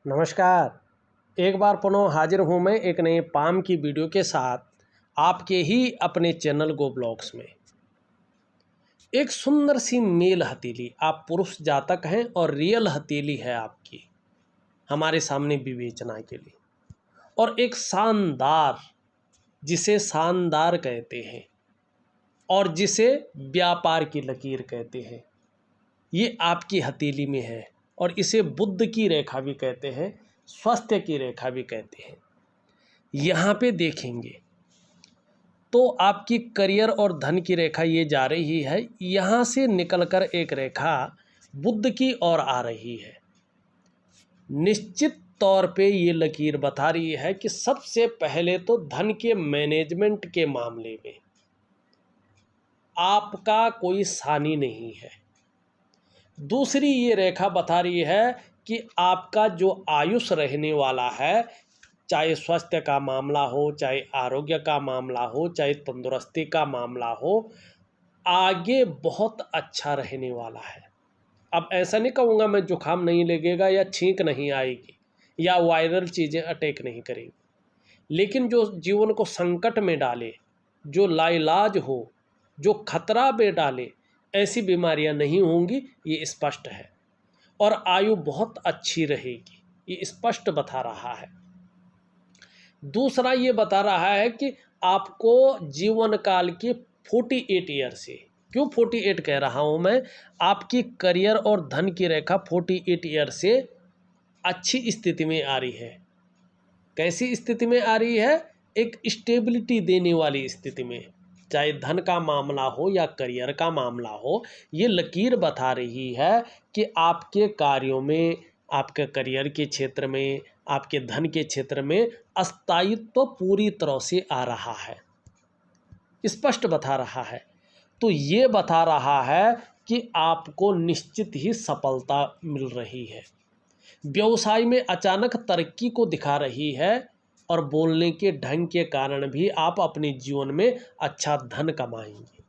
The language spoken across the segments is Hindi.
नमस्कार। एक बार पुनः हाजिर हूँ मैं एक नए पाम की वीडियो के साथ आपके ही अपने चैनल गो ब्लॉग्स में। एक सुंदर सी मेल हथेली, आप पुरुष जातक हैं और रियल हथेली है आपकी हमारे सामने विवेचना के लिए। और एक शानदार, जिसे शानदार कहते हैं और जिसे व्यापार की लकीर कहते हैं, ये आपकी हथेली में है। और इसे बुद्ध की रेखा भी कहते हैं, स्वास्थ्य की रेखा भी कहते हैं। यहाँ पे देखेंगे तो आपकी करियर और धन की रेखा ये जा रही है, यहाँ से निकलकर एक रेखा बुद्ध की ओर आ रही है। निश्चित तौर पे ये लकीर बता रही है कि सबसे पहले तो धन के मैनेजमेंट के मामले में आपका कोई सानी नहीं है। दूसरी ये रेखा बता रही है कि आपका जो आयुष रहने वाला है, चाहे स्वास्थ्य का मामला हो, चाहे आरोग्य का मामला हो, चाहे तंदुरुस्ती का मामला हो, आगे बहुत अच्छा रहने वाला है। अब ऐसा नहीं कहूँगा मैं जुकाम नहीं लगेगा या छींक नहीं आएगी या वायरल चीज़ें अटैक नहीं करेंगी, लेकिन जो जीवन को संकट में डाले, जो लाइलाज हो, जो खतरा में डाले, ऐसी बीमारियां नहीं होंगी, ये स्पष्ट है। और आयु बहुत अच्छी रहेगी, ये स्पष्ट बता रहा है। दूसरा ये बता रहा है कि आपको जीवन काल के 48 ईयर से, क्यों 48 कह रहा हूँ मैं, आपकी करियर और धन की रेखा 48 ईयर से अच्छी स्थिति में आ रही है। कैसी स्थिति में आ रही है? एक स्टेबिलिटी देने वाली स्थिति में, चाहे धन का मामला हो या करियर का मामला हो। ये लकीर बता रही है कि आपके कार्यों में, आपके करियर के क्षेत्र में, आपके धन के क्षेत्र में स्थायित्व तो पूरी तरह से आ रहा है, स्पष्ट बता रहा है। तो ये बता रहा है कि आपको निश्चित ही सफलता मिल रही है। व्यवसाय में अचानक तरक्की को दिखा रही है और बोलने के ढंग के कारण भी आप अपने जीवन में अच्छा धन कमाएंगे।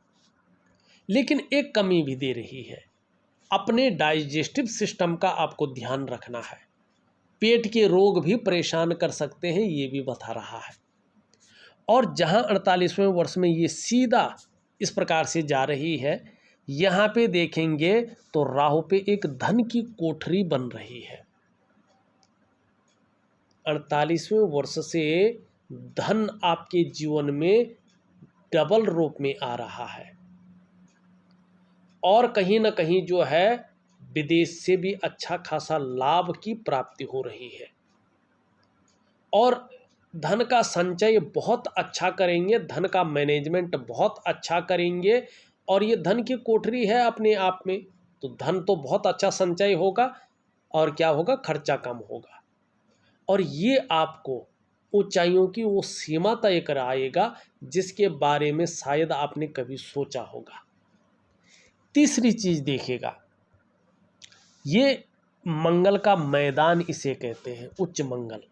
लेकिन एक कमी भी दे रही है, अपने डाइजेस्टिव सिस्टम का आपको ध्यान रखना है। पेट के रोग भी परेशान कर सकते हैं, ये भी बता रहा है। और जहां 48वें वर्ष में ये सीधा इस प्रकार से जा रही है, यहाँ पे देखेंगे तो राहु पे एक धन की कोठरी बन रही है। 48वें वर्ष से धन आपके जीवन में डबल रूप में आ रहा है। और कहीं ना कहीं जो है विदेश से भी अच्छा खासा लाभ की प्राप्ति हो रही है। और धन का संचय बहुत अच्छा करेंगे, धन का मैनेजमेंट बहुत अच्छा करेंगे। और ये धन की कोठरी है अपने आप में, तो धन तो बहुत अच्छा संचय होगा और क्या होगा, खर्चा कम होगा। और ये आपको ऊंचाइयों की वो सीमा तय कराएगा जिसके बारे में शायद आपने कभी सोचा होगा। तीसरी चीज देखिएगा, ये मंगल का मैदान इसे कहते हैं, उच्च मंगल।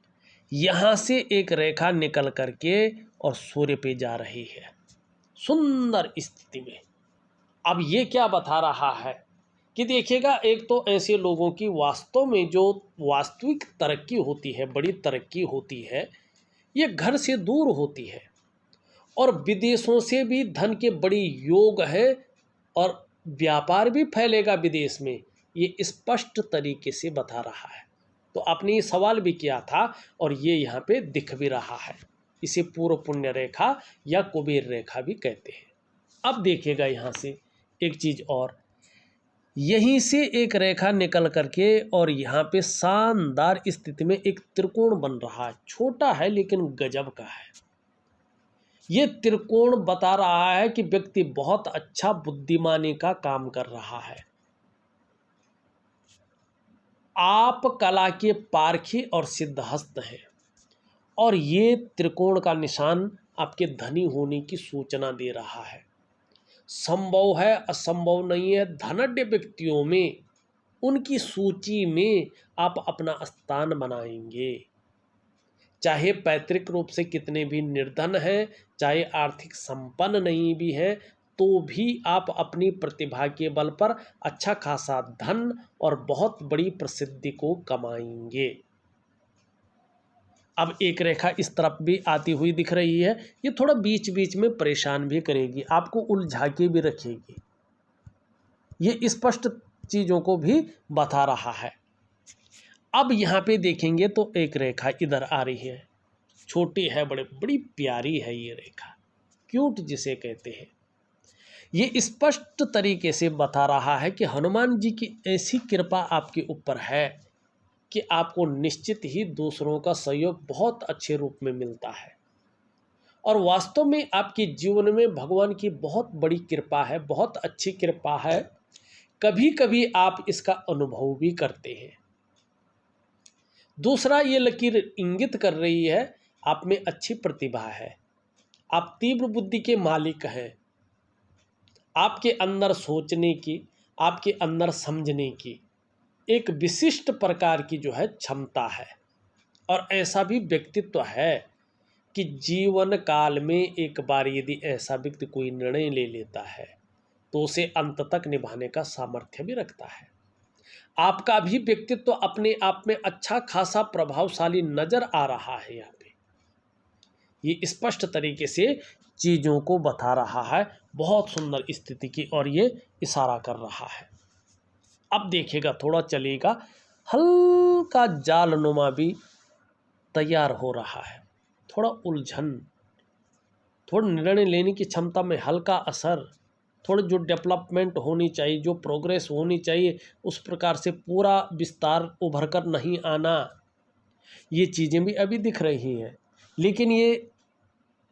यहाँ से एक रेखा निकल करके और सूर्य पे जा रही है सुंदर स्थिति में। अब ये क्या बता रहा है कि देखिएगा, एक तो ऐसे लोगों की वास्तव में जो वास्तविक तरक्की होती है, बड़ी तरक्की होती है, ये घर से दूर होती है। और विदेशों से भी धन के बड़ी योग है और व्यापार भी फैलेगा विदेश में, ये स्पष्ट तरीके से बता रहा है। तो आपने ये सवाल भी किया था और ये यहाँ पे दिख भी रहा है। इसे पूर्व पुण्य रेखा या कुबेर रेखा भी कहते हैं। अब देखिएगा यहाँ से एक चीज और, यहीं से एक रेखा निकल करके और यहाँ पे शानदार स्थिति में एक त्रिकोण बन रहा है। छोटा है लेकिन गजब का है। ये त्रिकोण बता रहा है कि व्यक्ति बहुत अच्छा बुद्धिमानी का काम कर रहा है। आप कला के पारखी और सिद्धहस्त हैं। और ये त्रिकोण का निशान आपके धनी होने की सूचना दे रहा है। संभव है, असंभव नहीं है, धनाढ्य व्यक्तियों में, उनकी सूची में आप अपना स्थान बनाएंगे। चाहे पैतृक रूप से कितने भी निर्धन हैं, चाहे आर्थिक संपन्न नहीं भी हैं, तो भी आप अपनी प्रतिभा के बल पर अच्छा खासा धन और बहुत बड़ी प्रसिद्धि को कमाएंगे। अब एक रेखा इस तरफ भी आती हुई दिख रही है, ये थोड़ा बीच बीच में परेशान भी करेगी, आपको उलझा के भी रखेगी, ये स्पष्ट चीज़ों को भी बता रहा है। अब यहाँ पे देखेंगे तो एक रेखा इधर आ रही है, छोटी है, बड़ी प्यारी है ये रेखा, क्यूट जिसे कहते हैं। ये स्पष्ट तरीके से बता रहा है कि हनुमान जी की ऐसी कृपा आपके ऊपर है कि आपको निश्चित ही दूसरों का सहयोग बहुत अच्छे रूप में मिलता है, और वास्तव में आपके जीवन में भगवान की बहुत बड़ी कृपा है, बहुत अच्छी कृपा है। कभी कभी आप इसका अनुभव भी करते हैं। दूसरा, ये लकीर इंगित कर रही है आप में अच्छी प्रतिभा है, आप तीव्र बुद्धि के मालिक हैं, आपके अंदर सोचने की, आपके अंदर समझने की एक विशिष्ट प्रकार की जो है क्षमता है, और ऐसा भी व्यक्तित्व है कि जीवन काल में एक बार यदि ऐसा व्यक्ति कोई निर्णय ले लेता है तो उसे अंत तक निभाने का सामर्थ्य भी रखता है। आपका भी व्यक्तित्व अपने आप में अच्छा खासा प्रभावशाली नजर आ रहा है। यहाँ पे ये स्पष्ट तरीके से चीज़ों को बता रहा है, बहुत सुंदर स्थिति की और ये इशारा कर रहा है। अब देखिएगा, थोड़ा चलेगा, हल्का जालनुमा भी तैयार हो रहा है, थोड़ा उलझन, थोड़ा निर्णय लेने की क्षमता में हल्का असर, थोड़ी जो डेवलपमेंट होनी चाहिए, जो प्रोग्रेस होनी चाहिए, उस प्रकार से पूरा विस्तार उभर कर नहीं आना, ये चीज़ें भी अभी दिख रही हैं। लेकिन ये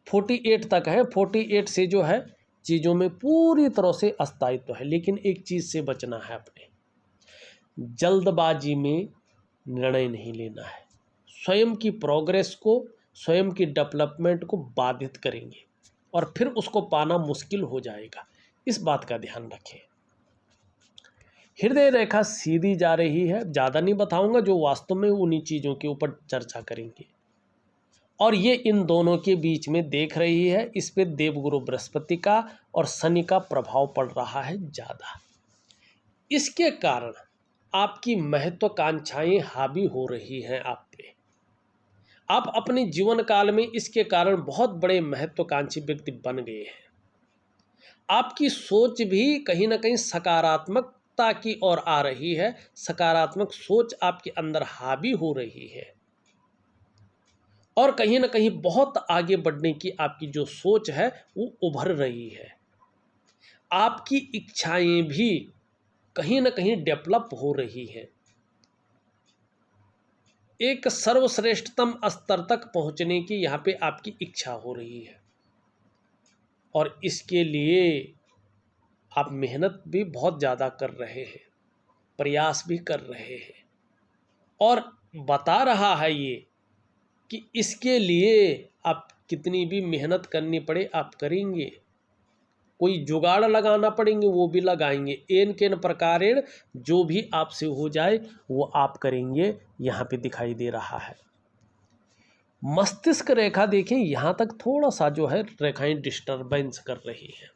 48 तक है, 48 से जो है चीज़ों में पूरी तरह से अस्थायित्व है। लेकिन एक चीज़ से बचना है, अपने जल्दबाजी में निर्णय नहीं लेना है, स्वयं की प्रोग्रेस को, स्वयं की डेवलपमेंट को बाधित करेंगे और फिर उसको पाना मुश्किल हो जाएगा, इस बात का ध्यान रखें। हृदय रेखा सीधी जा रही है, ज़्यादा नहीं बताऊंगा, जो वास्तव में उन्हीं चीज़ों के ऊपर चर्चा करेंगे। और ये इन दोनों के बीच में देख रही है, इस पे देवगुरु बृहस्पति का और शनि का प्रभाव पड़ रहा है ज़्यादा। इसके कारण आपकी महत्वाकांक्षाएं हावी हो रही हैं आप पे। आप अपने जीवन काल में इसके कारण बहुत बड़े महत्वाकांक्षी व्यक्ति बन गए हैं। आपकी सोच भी कहीं ना कहीं सकारात्मकता की ओर आ रही है, सकारात्मक सोच आपके अंदर हावी हो रही है, और कहीं ना कहीं बहुत आगे बढ़ने की आपकी जो सोच है वो उभर रही है। आपकी इच्छाएं भी कहीं ना कहीं डेवलप हो रही हैं, एक सर्वश्रेष्ठतम स्तर तक पहुंचने की यहाँ पे आपकी इच्छा हो रही है, और इसके लिए आप मेहनत भी बहुत ज़्यादा कर रहे हैं, प्रयास भी कर रहे हैं, और बता रहा है ये कि इसके लिए आप कितनी भी मेहनत करनी पड़े आप करेंगे, कोई जुगाड़ लगाना पड़ेंगे वो भी लगाएंगे, एन केन प्रकारेण जो भी आपसे हो जाए वो आप करेंगे, यहाँ पे दिखाई दे रहा है। मस्तिष्क रेखा देखें, यहाँ तक थोड़ा सा जो है रेखाएं डिस्टर्बेंस कर रही हैं।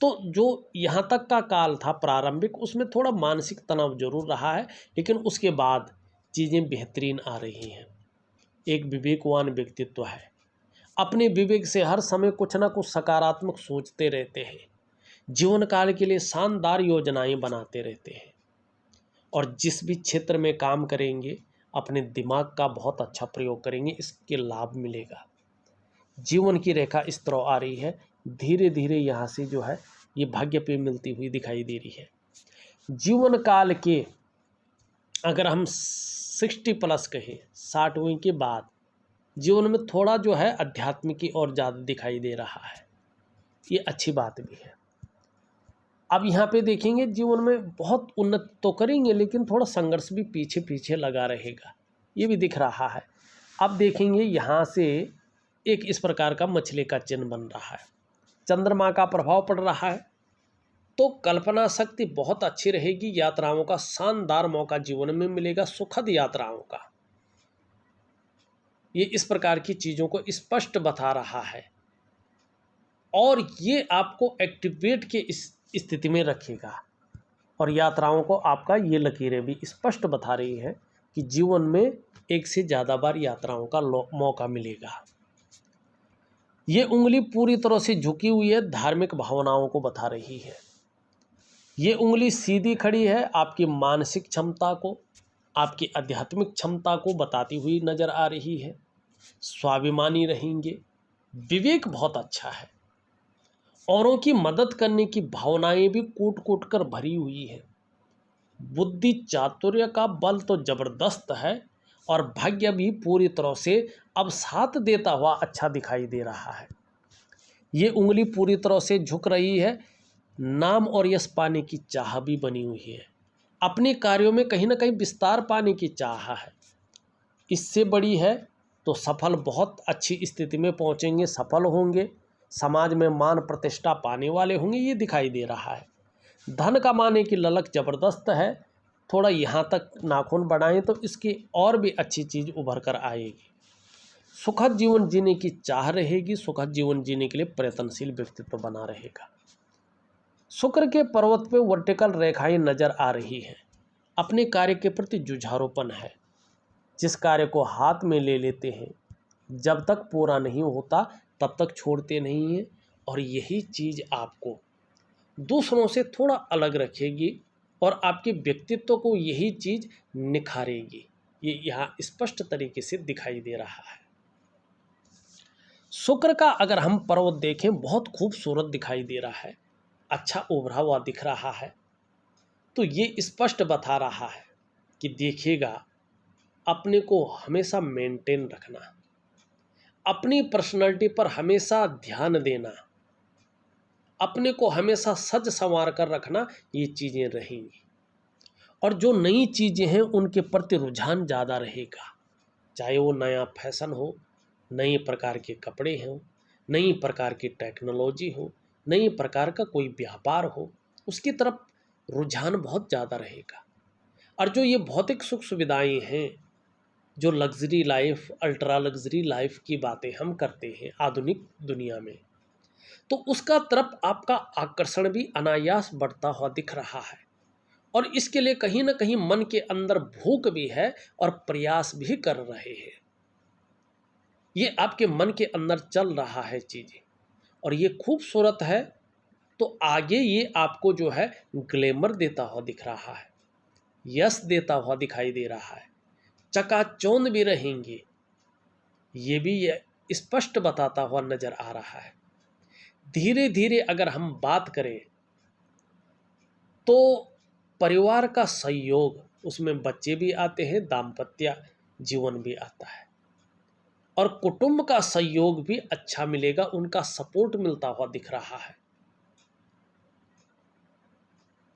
तो जो यहाँ तक का काल था प्रारंभिक, उसमें थोड़ा मानसिक तनाव जरूर रहा है, लेकिन उसके बाद चीज़ें बेहतरीन आ रही हैं। एक विवेकवान व्यक्तित्व है, अपने विवेक से हर समय कुछ ना कुछ सकारात्मक सोचते रहते हैं, जीवन काल के लिए शानदार योजनाएं बनाते रहते हैं, और जिस भी क्षेत्र में काम करेंगे अपने दिमाग का बहुत अच्छा प्रयोग करेंगे, इसके लाभ मिलेगा। जीवन की रेखा इस तरह आ रही है, धीरे धीरे यहाँ से जो है ये भाग्य पे मिलती हुई दिखाई दे रही है। जीवन काल के अगर हम 60+ कहें, 60वीं के बाद जीवन में थोड़ा जो है आध्यात्मिक की ओर ज़्यादा दिखाई दे रहा है, ये अच्छी बात भी है। अब यहाँ पे देखेंगे जीवन में बहुत उन्नति तो करेंगे, लेकिन थोड़ा संघर्ष भी पीछे पीछे लगा रहेगा, ये भी दिख रहा है। अब देखेंगे यहाँ से एक इस प्रकार का मछली का चिन्ह बन रहा है, चंद्रमा का प्रभाव पड़ रहा है, तो कल्पना शक्ति बहुत अच्छी रहेगी, यात्राओं का शानदार मौका जीवन में मिलेगा, सुखद यात्राओं का, ये इस प्रकार की चीज़ों को स्पष्ट बता रहा है, और ये आपको एक्टिवेट के इस स्थिति में रखेगा, और यात्राओं को आपका ये लकीरें भी स्पष्ट बता रही हैं कि जीवन में एक से ज़्यादा बार यात्राओं का मौका मिलेगा। ये उंगली पूरी तरह से झुकी हुई है, धार्मिक भावनाओं को बता रही है। ये उंगली सीधी खड़ी है, आपकी मानसिक क्षमता को, आपकी आध्यात्मिक क्षमता को बताती हुई नजर आ रही है। स्वाभिमानी रहेंगे, विवेक बहुत अच्छा है, औरों की मदद करने की भावनाएं भी कूट कूट कर भरी हुई है। बुद्धि चातुर्य का बल तो जबरदस्त है और भाग्य भी पूरी तरह से अब साथ देता हुआ अच्छा दिखाई दे रहा है। ये उंगली पूरी तरह से झुक रही है, नाम और यश पाने की चाह भी बनी हुई है। अपने कार्यों में कहीं ना कहीं विस्तार पाने की चाह है। इससे बड़ी है तो सफल, बहुत अच्छी स्थिति में पहुंचेंगे, सफल होंगे, समाज में मान प्रतिष्ठा पाने वाले होंगे, ये दिखाई दे रहा है। धन कमाने की ललक जबरदस्त है, थोड़ा यहाँ तक नाखून बढ़ाएं तो इसकी और भी अच्छी चीज़ उभर कर आएगी। सुखद जीवन जीने की चाह रहेगी, सुखद जीवन जीने के लिए प्रयत्नशील व्यक्तित्व बना रहेगा। शुक्र के पर्वत पे वर्टिकल रेखाएं नजर आ रही हैं। अपने कार्य के प्रति जुझारूपन है। जिस कार्य को हाथ में ले लेते हैं, जब तक पूरा नहीं होता तब तक छोड़ते नहीं हैं, और यही चीज़ आपको दूसरों से थोड़ा अलग रखेगी और आपके व्यक्तित्व को यही चीज़ निखारेगी। ये यहाँ स्पष्ट तरीके से दिखाई दे रहा है। शुक्र का अगर हम पर्वत देखें, बहुत खूबसूरत दिखाई दे रहा है, अच्छा उभरा हुआ दिख रहा है। तो ये स्पष्ट बता रहा है कि देखिएगा, अपने को हमेशा मेंटेन रखना, अपनी पर्सनालिटी पर हमेशा ध्यान देना, अपने को हमेशा सज संवार कर रखना, ये चीज़ें रहेंगी। और जो नई चीज़ें हैं उनके प्रति रुझान ज़्यादा रहेगा, चाहे वो नया फैशन हो, नई प्रकार के कपड़े हों, नई प्रकार की टेक्नोलॉजी हो, नई प्रकार का कोई व्यापार हो, उसकी तरफ रुझान बहुत ज़्यादा रहेगा। और जो ये भौतिक सुख सुविधाएं हैं, जो luxury life, ultra luxury life की बातें हम करते हैं आधुनिक दुनिया में, तो उसका तरफ आपका आकर्षण भी अनायास बढ़ता हुआ दिख रहा है। और इसके लिए कहीं ना कहीं मन के अंदर भूख भी है और प्रयास भी कर रहे हैं। ये आपके मन के अंदर चल रहा है चीज़ें, और ये खूबसूरत है। तो आगे ये आपको जो है ग्लैमर देता हुआ दिख रहा है, यश देता हुआ दिखाई दे रहा है, चकाचौंध भी रहेंगे, ये भी ये स्पष्ट बताता हुआ नजर आ रहा है। धीरे धीरे अगर हम बात करें तो परिवार का सहयोग, उसमें बच्चे भी आते हैं, दाम्पत्य जीवन भी आता है, और कुटुंब का सहयोग भी अच्छा मिलेगा, उनका सपोर्ट मिलता हुआ दिख रहा है।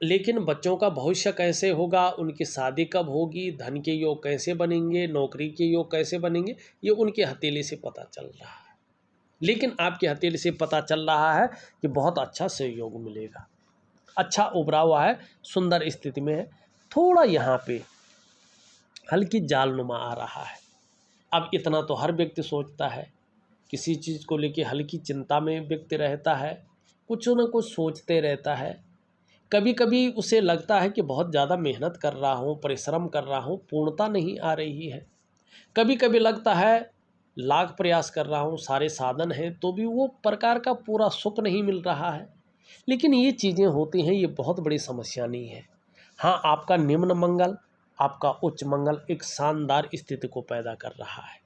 लेकिन बच्चों का भविष्य कैसे होगा, उनकी शादी कब होगी, धन के योग कैसे बनेंगे, नौकरी के योग कैसे बनेंगे, ये उनके हथेली से पता चल रहा है। लेकिन आपके हथेली से पता चल रहा है कि बहुत अच्छा सहयोग मिलेगा, अच्छा उभरा हुआ है, सुंदर स्थिति में है। थोड़ा यहाँ पे हल्की जालनुमा आ रहा है। अब इतना तो हर व्यक्ति सोचता है, किसी चीज़ को लेके हल्की चिंता में व्यक्ति रहता है, कुछ न कुछ सोचते रहता है। कभी कभी उसे लगता है कि बहुत ज़्यादा मेहनत कर रहा हूँ, परिश्रम कर रहा हूँ, पूर्णता नहीं आ रही है। कभी कभी लगता है लाख प्रयास कर रहा हूँ, सारे साधन हैं, तो भी वो प्रकार का पूरा सुख नहीं मिल रहा है। लेकिन ये चीज़ें होती हैं, ये बहुत बड़ी समस्या नहीं है। हाँ, आपका निम्न मंगल, आपका उच्च मंगल एक शानदार स्थिति को पैदा कर रहा है,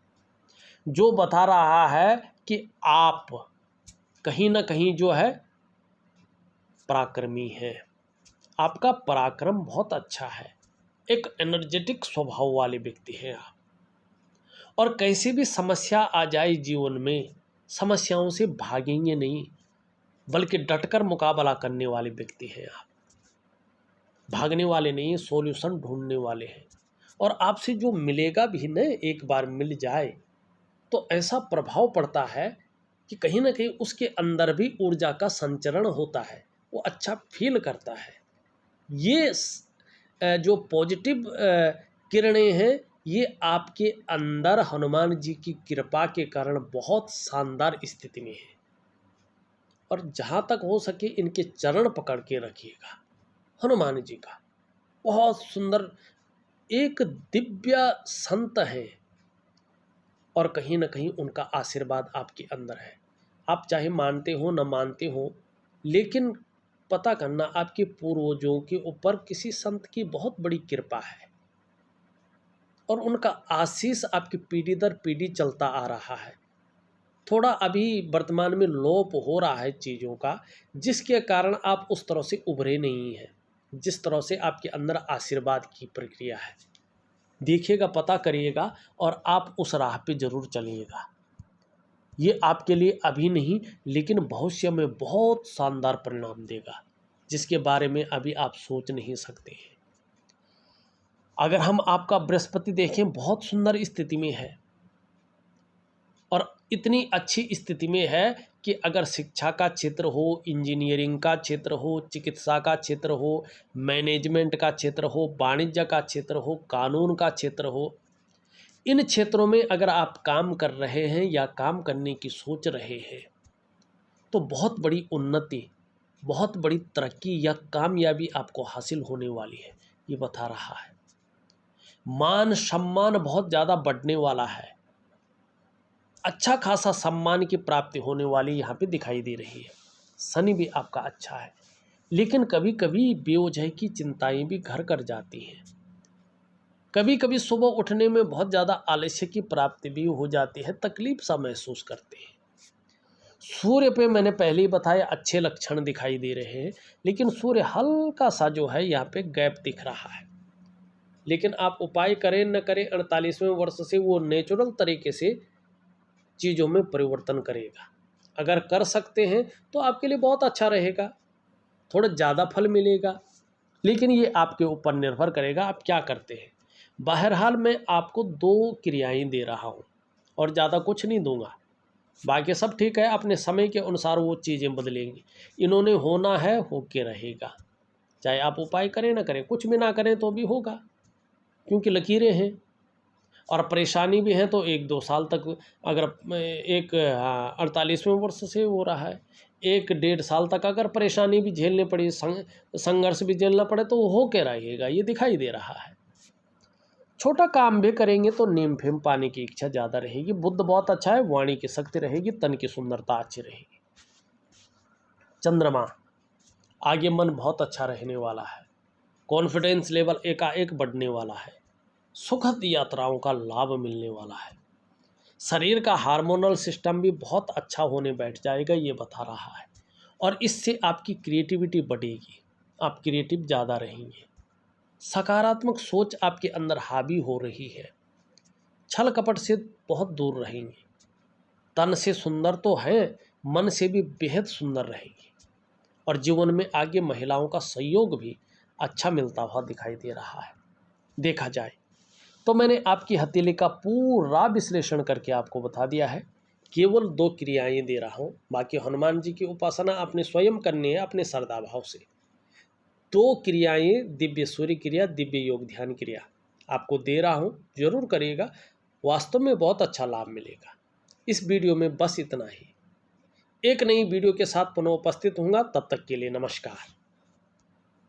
जो बता रहा है कि आप कहीं ना कहीं जो है पराक्रमी हैं। आपका पराक्रम बहुत अच्छा है, एक एनर्जेटिक स्वभाव वाले व्यक्ति हैं आप, और कैसी भी समस्या आ जाए जीवन में, समस्याओं से भागेंगे नहीं, बल्कि डटकर मुकाबला करने वाले व्यक्ति हैं आप। भागने वाले नहीं, सॉल्यूशन ढूंढने वाले हैं। और आपसे जो मिलेगा भी न, एक बार मिल जाए तो ऐसा प्रभाव पड़ता है कि कहीं ना कहीं उसके अंदर भी ऊर्जा का संचरण होता है, वो अच्छा फील करता है। ये जो पॉजिटिव किरणें हैं, ये आपके अंदर हनुमान जी की कृपा के कारण बहुत शानदार स्थिति में है। और जहाँ तक हो सके इनके चरण पकड़ के रखिएगा, हनुमान जी का बहुत सुंदर एक दिव्य संत हैं और कहीं ना कहीं उनका आशीर्वाद आपके अंदर है। आप चाहे मानते हो न मानते हो, लेकिन पता करना आपके पूर्वजों के ऊपर किसी संत की बहुत बड़ी कृपा है और उनका आशीष आपकी पीढ़ी दर पीढ़ी चलता आ रहा है। थोड़ा अभी वर्तमान में लोप हो रहा है चीज़ों का, जिसके कारण आप उस तरह से उभरे नहीं हैं जिस तरह से आपके अंदर आशीर्वाद की प्रक्रिया है। देखिएगा, पता करिएगा और आप उस राह पे ज़रूर चलिएगा। ये आपके लिए अभी नहीं लेकिन भविष्य में बहुत शानदार परिणाम देगा, जिसके बारे में अभी आप सोच नहीं सकते हैं। अगर हम आपका बृहस्पति देखें, बहुत सुंदर स्थिति में है और इतनी अच्छी स्थिति में है कि अगर शिक्षा का क्षेत्र हो, इंजीनियरिंग का क्षेत्र हो, चिकित्सा का क्षेत्र हो, मैनेजमेंट का क्षेत्र हो, वाणिज्य का क्षेत्र हो, कानून का क्षेत्र हो, इन क्षेत्रों में अगर आप काम कर रहे हैं या काम करने की सोच रहे हैं तो बहुत बड़ी उन्नति, बहुत बड़ी तरक्की या कामयाबी आपको हासिल होने वाली है, ये बता रहा है। मान सम्मान बहुत ज़्यादा बढ़ने वाला है, अच्छा खासा सम्मान की प्राप्ति होने वाली यहाँ पे दिखाई दे रही है। शनि भी आपका अच्छा है, लेकिन कभी कभी बेवजह की चिंताएं भी घर कर जाती हैं। कभी कभी सुबह उठने में बहुत ज़्यादा आलस्य की प्राप्ति भी हो जाती है, तकलीफ सा महसूस करते हैं। सूर्य पे मैंने पहले ही बताया अच्छे लक्षण दिखाई दे रहे हैं, लेकिन सूर्य हल्का सा जो है यहाँ पे गैप दिख रहा है। लेकिन आप उपाय करें न करें, 48वें वर्ष से वो नेचुरल तरीके से चीज़ों में परिवर्तन करेगा। अगर कर सकते हैं तो आपके लिए बहुत अच्छा रहेगा, थोड़ा ज़्यादा फल मिलेगा, लेकिन ये आपके ऊपर निर्भर करेगा आप क्या करते हैं। बहरहाल मैं आपको 2 क्रियाएं दे रहा हूँ और ज़्यादा कुछ नहीं दूंगा, बाकी सब ठीक है। अपने समय के अनुसार वो चीज़ें बदलेंगी। इन्होंने होना है, होके रहेगा, चाहे आप उपाय करें ना करें, कुछ भी ना करें तो भी होगा, क्योंकि लकीरें हैं और परेशानी भी है। तो 1-2 साल तक अगर एक 48वें वर्ष से हो रहा है, 1-1.5 साल तक अगर परेशानी भी झेलनी पड़ी, संघर्ष भी झेलना पड़े, तो हो के रहेगा, ये दिखाई दे रहा है। छोटा काम भी करेंगे तो नीम फेम पाने की इच्छा ज़्यादा रहेगी। बुद्ध बहुत अच्छा है, वाणी की शक्ति रहेगी, तन की सुंदरता अच्छी रहेगी। चंद्रमा आगे मन बहुत अच्छा रहने वाला है, कॉन्फिडेंस लेवल एकाएक बढ़ने वाला है, सुखद यात्राओं का लाभ मिलने वाला है। शरीर का हार्मोनल सिस्टम भी बहुत अच्छा होने बैठ जाएगा, ये बता रहा है। और इससे आपकी क्रिएटिविटी बढ़ेगी, आप क्रिएटिव ज़्यादा रहेंगे, सकारात्मक सोच आपके अंदर हावी हो रही है, छल कपट से बहुत दूर रहेंगे, तन से सुंदर तो हैं, मन से भी बेहद सुंदर रहेंगे और जीवन में आगे महिलाओं का सहयोग भी अच्छा मिलता हुआ दिखाई दे रहा है। देखा जाए तो मैंने आपकी हथेली का पूरा विश्लेषण करके आपको बता दिया है, केवल 2 क्रियाएं दे रहा हूँ। बाकी हनुमान जी की उपासना आपने स्वयं करनी है अपने श्रद्धा भाव से। 2 क्रियाएं, दिव्य सूर्य क्रिया, दिव्य योग ध्यान क्रिया आपको दे रहा हूँ, जरूर करिएगा, वास्तव में बहुत अच्छा लाभ मिलेगा। इस वीडियो में बस इतना ही। एक नई वीडियो के साथ पुनः उपस्थित होऊंगा, तब तक के लिए नमस्कार।